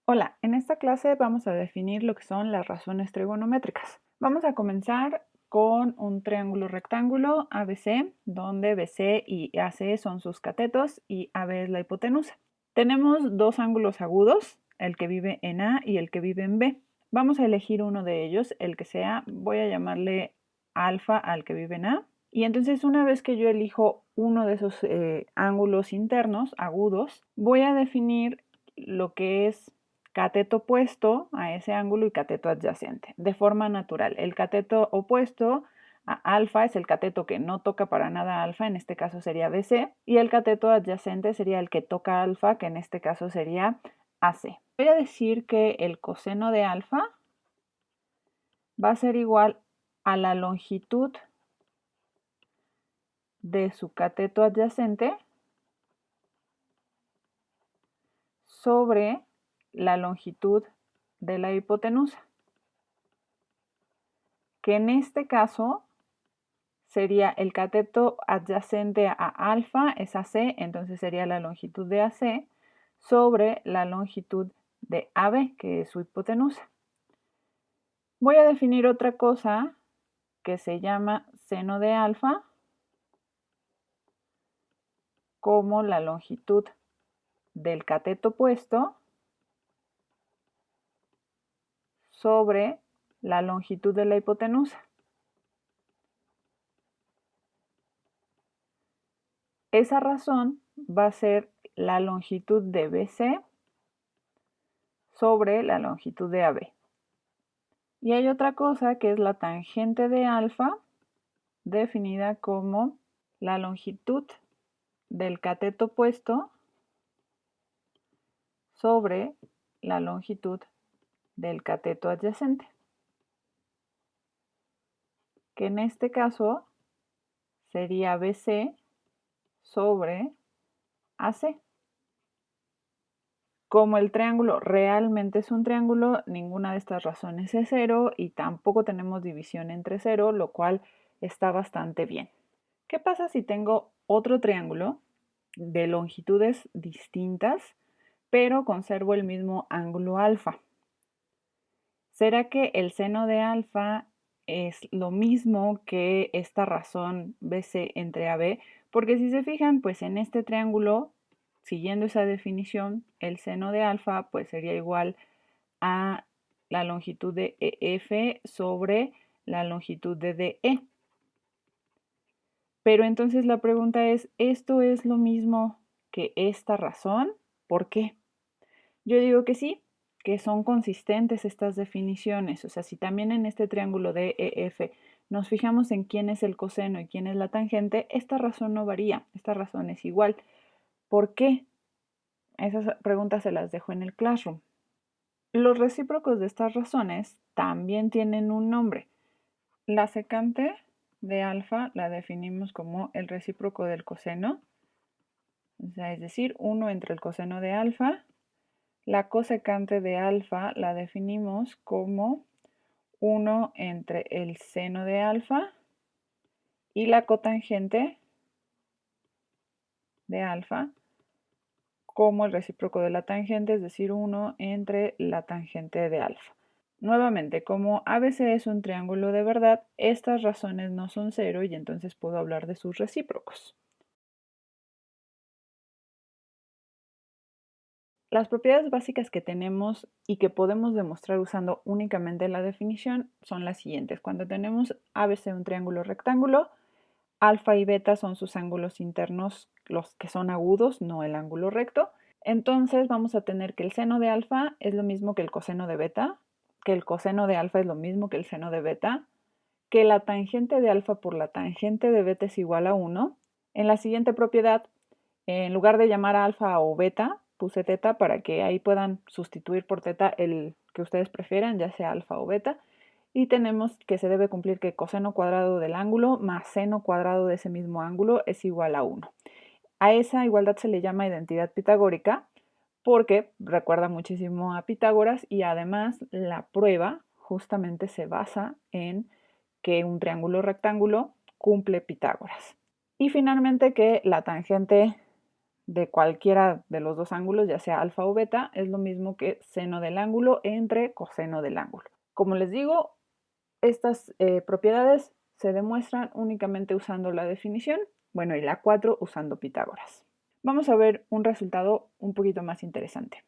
Hola, en esta clase vamos a definir lo que son las razones trigonométricas. Vamos a comenzar con un triángulo rectángulo ABC, donde BC y AC son sus catetos y AB es la hipotenusa. Tenemos dos ángulos agudos, el que vive en A y el que vive en B. Vamos a elegir uno de ellos, el que sea, voy a llamarle alfa al que vive en A. Y entonces una vez que yo elijo uno de esos ángulos internos, agudos, voy a definir lo que es cateto opuesto a ese ángulo y cateto adyacente, de forma natural. El cateto opuesto a alfa es el cateto que no toca para nada alfa, en este caso sería BC, y el cateto adyacente sería el que toca alfa, que en este caso sería AC. Voy a decir que el coseno de alfa va a ser igual a la longitud de su cateto adyacente sobre la longitud de la hipotenusa, que en este caso sería el cateto adyacente a alfa, es AC, entonces sería la longitud de AC sobre la longitud de AB, que es su hipotenusa. Voy a definir otra cosa que se llama seno de alfa como la longitud del cateto opuesto sobre la longitud de la hipotenusa. Esa razón va a ser la longitud de BC sobre la longitud de AB. Y hay otra cosa que es la tangente de alfa, definida como la longitud del cateto opuesto sobre la longitud del cateto adyacente, que en este caso sería BC sobre AC. Como el triángulo realmente es un triángulo, ninguna de estas razones es cero y tampoco tenemos división entre cero, lo cual está bastante bien. ¿Qué pasa si tengo otro triángulo de longitudes distintas, pero conservo el mismo ángulo alfa? ¿Será que el seno de alfa es lo mismo que esta razón BC entre AB? Porque si se fijan, pues en este triángulo, siguiendo esa definición, el seno de alfa pues sería igual a la longitud de EF sobre la longitud de DE. Pero entonces la pregunta es, ¿esto es lo mismo que esta razón? ¿Por qué? Yo digo que sí, que son consistentes estas definiciones. O sea, si también en este triángulo de EF nos fijamos en quién es el coseno y quién es la tangente, esta razón no varía, esta razón es igual. ¿Por qué? Esas preguntas se las dejo en el Classroom. Los recíprocos de estas razones también tienen un nombre. La secante de alfa la definimos como el recíproco del coseno, o sea, es decir, 1 entre el coseno de alfa. La cosecante de alfa la definimos como 1 entre el seno de alfa y la cotangente de alfa como el recíproco de la tangente, es decir, 1 entre la tangente de alfa. Nuevamente, como ABC es un triángulo de verdad, estas razones no son cero y entonces puedo hablar de sus recíprocos. Las propiedades básicas que tenemos y que podemos demostrar usando únicamente la definición son las siguientes. Cuando tenemos ABC un triángulo rectángulo, alfa y beta son sus ángulos internos, los que son agudos, no el ángulo recto. Entonces vamos a tener que el seno de alfa es lo mismo que el coseno de beta, que el coseno de alfa es lo mismo que el seno de beta, que la tangente de alfa por la tangente de beta es igual a 1. En la siguiente propiedad, en lugar de llamar a alfa o beta, puse teta para que ahí puedan sustituir por teta el que ustedes prefieran, ya sea alfa o beta. Y tenemos que se debe cumplir que coseno cuadrado del ángulo más seno cuadrado de ese mismo ángulo es igual a 1. A esa igualdad se le llama identidad pitagórica porque recuerda muchísimo a Pitágoras y además la prueba justamente se basa en que un triángulo rectángulo cumple Pitágoras. Y finalmente que la tangente de cualquiera de los dos ángulos, ya sea alfa o beta, es lo mismo que seno del ángulo entre coseno del ángulo. Como les digo, estas propiedades se demuestran únicamente usando la definición, bueno, y la 4 usando Pitágoras. Vamos a ver un resultado un poquito más interesante.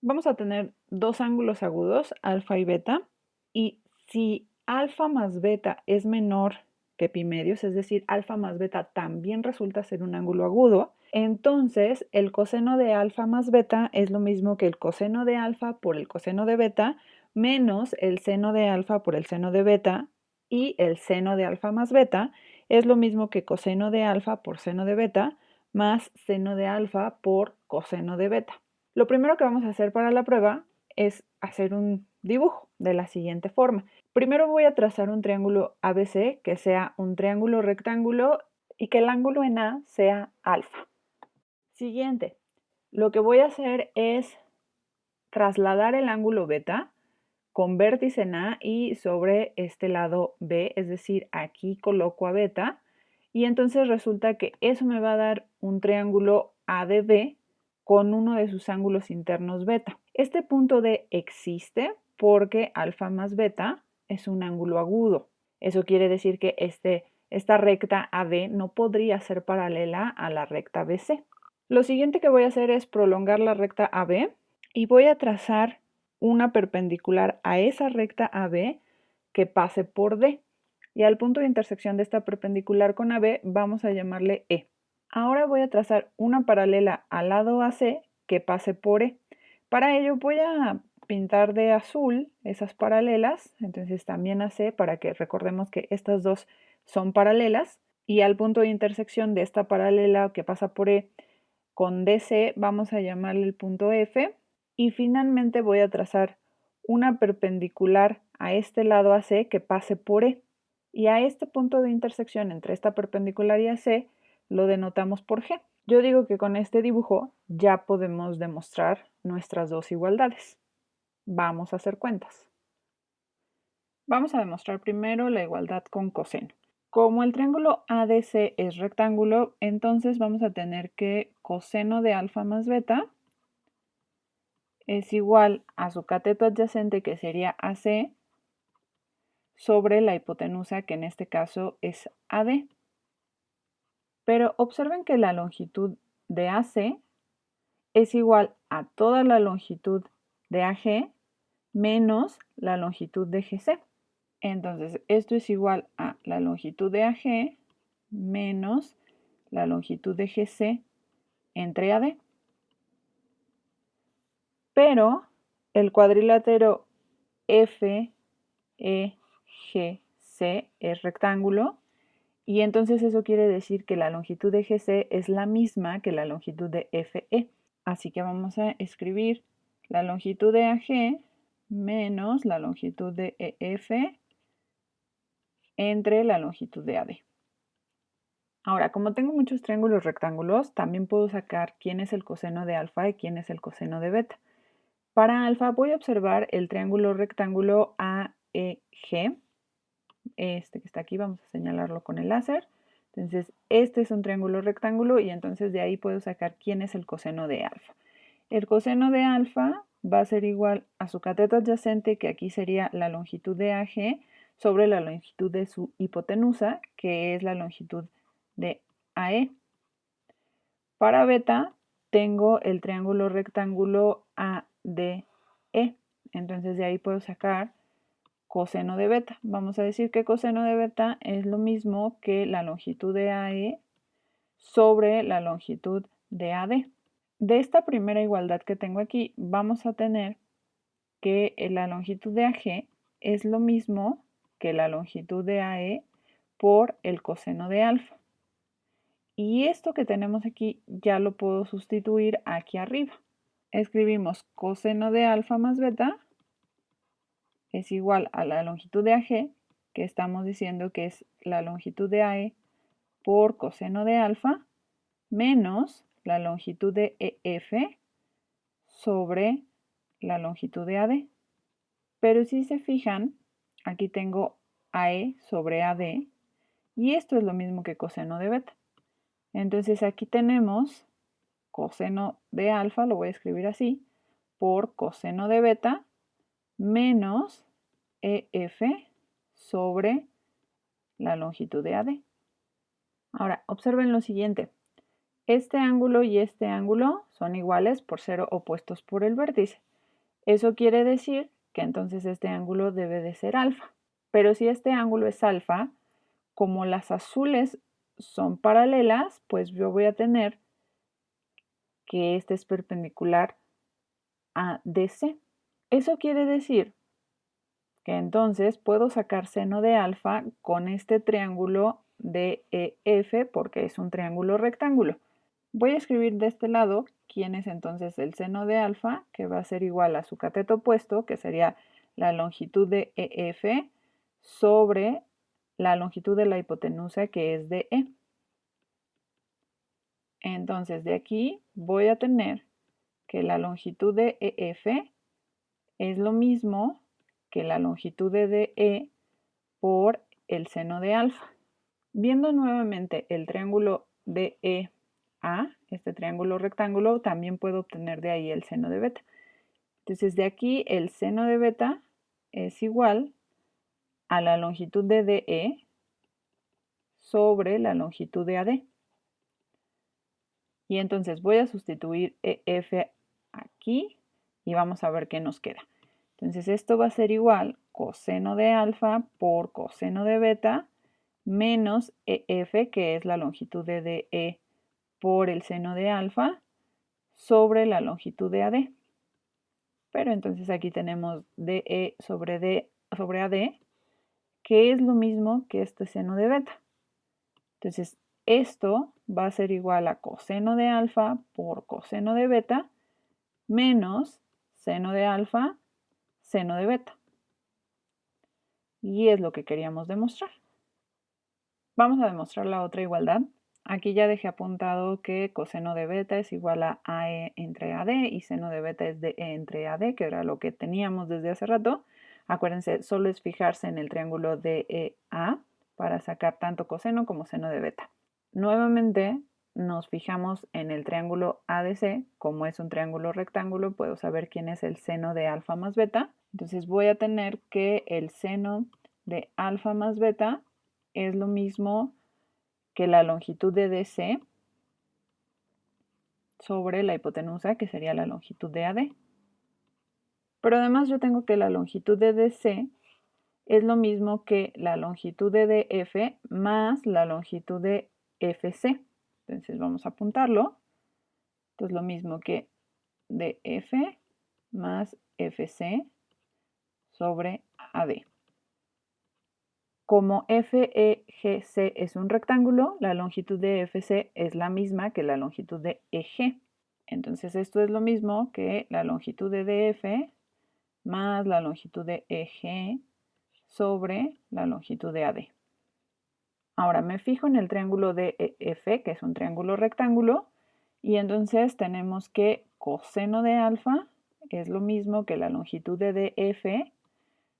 Vamos a tener dos ángulos agudos, alfa y beta, y si alfa más beta es menor que pi medios, es decir, alfa más beta también resulta ser un ángulo agudo, entonces el coseno de alfa más beta es lo mismo que el coseno de alfa por el coseno de beta menos el seno de alfa por el seno de beta, y el seno de alfa más beta es lo mismo que coseno de alfa por seno de beta más seno de alfa por coseno de beta. Lo primero que vamos a hacer para la prueba es hacer un dibujo de la siguiente forma. Primero voy a trazar un triángulo ABC que sea un triángulo rectángulo y que el ángulo en A sea alfa. Siguiente, lo que voy a hacer es trasladar el ángulo beta con vértice en A y sobre este lado B, es decir, aquí coloco a beta y entonces resulta que eso me va a dar un triángulo ADB con uno de sus ángulos internos beta. Este punto D existe porque alfa más beta es un ángulo agudo. Eso quiere decir que esta recta AB no podría ser paralela a la recta BC. Lo siguiente que voy a hacer es prolongar la recta AB y voy a trazar una perpendicular a esa recta AB que pase por D. Y al punto de intersección de esta perpendicular con AB vamos a llamarle E. Ahora voy a trazar una paralela al lado AC que pase por E. Para ello voy a pintar de azul esas paralelas, entonces también AC para que recordemos que estas dos son paralelas. Y al punto de intersección de esta paralela que pasa por E con DC vamos a llamarle el punto F. Y finalmente voy a trazar una perpendicular a este lado AC que pase por E. Y a este punto de intersección entre esta perpendicular y AC lo denotamos por G. Yo digo que con este dibujo ya podemos demostrar nuestras dos igualdades. Vamos a hacer cuentas. Vamos a demostrar primero la igualdad con coseno. Como el triángulo ADC es rectángulo, entonces vamos a tener que coseno de alfa más beta es igual a su cateto adyacente, que sería AC, sobre la hipotenusa, que en este caso es AD. Pero observen que la longitud de AC es igual a toda la longitud de AG menos la longitud de GC. Entonces, esto es igual a la longitud de AG menos la longitud de GC entre AD. Pero el cuadrilátero FEGC es rectángulo y entonces eso quiere decir que la longitud de GC es la misma que la longitud de FE. Así que vamos a escribir la longitud de AG menos la longitud de EF entre la longitud de AD. Ahora, como tengo muchos triángulos rectángulos, también puedo sacar quién es el coseno de alfa y quién es el coseno de beta. Para alfa voy a observar el triángulo rectángulo AEG. Este que está aquí vamos a señalarlo con el láser. Entonces, este es un triángulo rectángulo y entonces de ahí puedo sacar quién es el coseno de alfa. El coseno de alfa va a ser igual a su cateto adyacente, que aquí sería la longitud de AG, sobre la longitud de su hipotenusa, que es la longitud de AE. Para beta tengo el triángulo rectángulo ADE. Entonces de ahí puedo sacar coseno de beta. Vamos a decir que coseno de beta es lo mismo que la longitud de AE sobre la longitud de AD. De esta primera igualdad que tengo aquí, vamos a tener que la longitud de AG es lo mismo que la longitud de AE por el coseno de alfa. Y esto que tenemos aquí ya lo puedo sustituir aquí arriba. Escribimos coseno de alfa más beta es igual a la longitud de AG, que estamos diciendo que es la longitud de AE por coseno de alfa, menos la longitud de EF sobre la longitud de AD. Pero si se fijan, aquí tengo AE sobre AD Y esto es lo mismo que coseno de beta. Entonces aquí tenemos coseno de alfa, lo voy a escribir así, por coseno de beta menos EF sobre la longitud de AD. Ahora, observen lo siguiente. Este ángulo y este ángulo son iguales por ser opuestos por el vértice. Eso quiere decir que entonces este ángulo debe de ser alfa. Pero si este ángulo es alfa, como las azules son paralelas, pues yo voy a tener que este es perpendicular a DC. Eso quiere decir que entonces puedo sacar seno de alfa con este triángulo de EF porque es un triángulo rectángulo. Voy a escribir de este lado quién es entonces el seno de alfa, que va a ser igual a su cateto opuesto, que sería la longitud de EF sobre la longitud de la hipotenusa, que es de E. Entonces de aquí voy a tener que la longitud de EF es lo mismo que la longitud de DE por el seno de alfa. Viendo nuevamente el triángulo DEA, este triángulo rectángulo, también puedo obtener de ahí el seno de beta. Entonces de aquí el seno de beta es igual a la longitud de DE sobre la longitud de AD. Y entonces voy a sustituir EF aquí y vamos a ver qué nos queda. Entonces esto va a ser igual coseno de alfa por coseno de beta menos EF, que es la longitud de DE por el seno de alfa, sobre la longitud de AD. Pero entonces aquí tenemos DE sobre AD, que es lo mismo que este seno de beta. Entonces esto va a ser igual a coseno de alfa por coseno de beta menos seno de alfa, seno de beta. Y es lo que queríamos demostrar. Vamos a demostrar la otra igualdad. Aquí ya dejé apuntado que coseno de beta es igual a AE entre AD y seno de beta es DE entre AD, que era lo que teníamos desde hace rato. Acuérdense, solo es fijarse en el triángulo DEA para sacar tanto coseno como seno de beta. Nuevamente nos fijamos en el triángulo ADC. Como es un triángulo rectángulo, puedo saber quién es el seno de alfa más beta. Entonces voy a tener que el seno de alfa más beta es lo mismo que la longitud de DC sobre la hipotenusa, que sería la longitud de AD. Pero además yo tengo que la longitud de DC es lo mismo que la longitud de DF más la longitud de FC. Entonces vamos a apuntarlo. Esto es lo mismo que DF más FC sobre AD. Como FEGC es un rectángulo, la longitud de FC es la misma que la longitud de EG. Entonces esto es lo mismo que la longitud de DF más la longitud de EG sobre la longitud de AD. Ahora me fijo en el triángulo de EF, que es un triángulo rectángulo, y entonces tenemos que coseno de alfa es lo mismo que la longitud de DF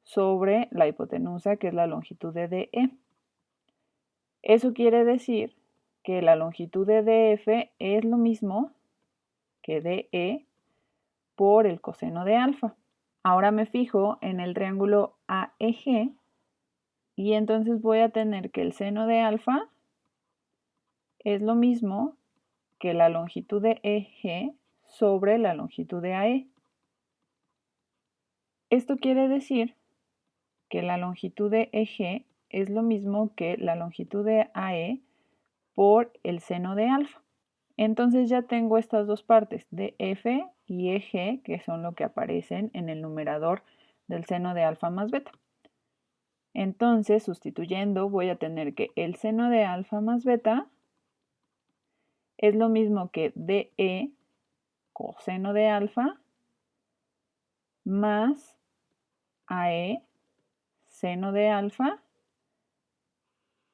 sobre la hipotenusa, que es la longitud de DE. Eso quiere decir que la longitud de DF es lo mismo que DE por el coseno de alfa. Ahora me fijo en el triángulo AEG y entonces voy a tener que el seno de alfa es lo mismo que la longitud de EG sobre la longitud de AE. Esto quiere decir que la longitud de EG es lo mismo que la longitud de AE por el seno de alfa. Entonces ya tengo estas dos partes, DF y EG, que son lo que aparecen en el numerador del seno de alfa más beta. Entonces, sustituyendo, voy a tener que el seno de alfa más beta es lo mismo que DE coseno de alfa más AE seno de alfa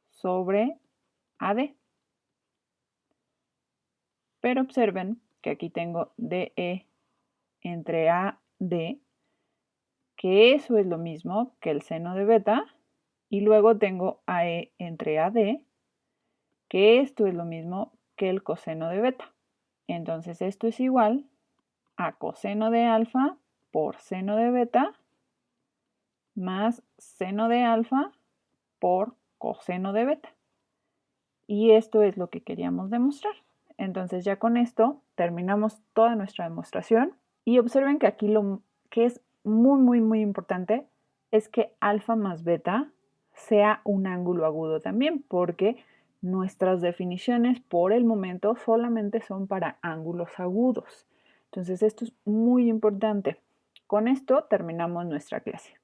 sobre AD. Pero observen que aquí tengo DE entre AD, que eso es lo mismo que el seno de beta Y luego tengo AE entre AD, que esto es lo mismo que el coseno de beta. Entonces esto es igual a coseno de alfa por seno de beta más seno de alfa por coseno de beta. Y esto es lo que queríamos demostrar. Entonces ya con esto terminamos toda nuestra demostración. Y observen que aquí lo que es muy importante es que alfa más beta sea un ángulo agudo también, porque nuestras definiciones por el momento solamente son para ángulos agudos. Entonces esto es muy importante. Con esto terminamos nuestra clase.